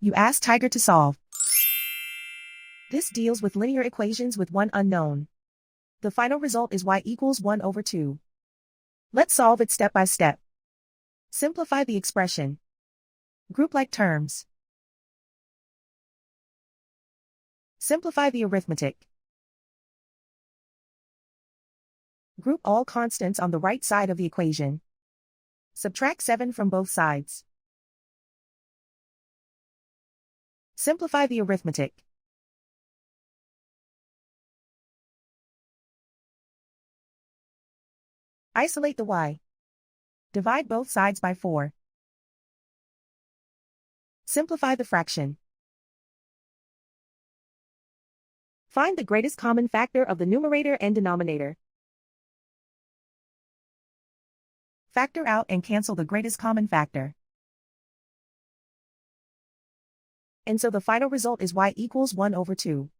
You ask Tiger to solve. This deals with linear equations with one unknown. The final result is y equals 1 over 2. Let's solve it step by step. Simplify the expression. Group like terms. Simplify the arithmetic. Group all constants on the right side of the equation. Subtract 7 from both sides. Simplify the arithmetic. Isolate the y. Divide both sides by 4. Simplify the fraction. Find the greatest common factor of the numerator and denominator. Factor out and cancel the greatest common factor. And so the final result is y equals 1 over 2.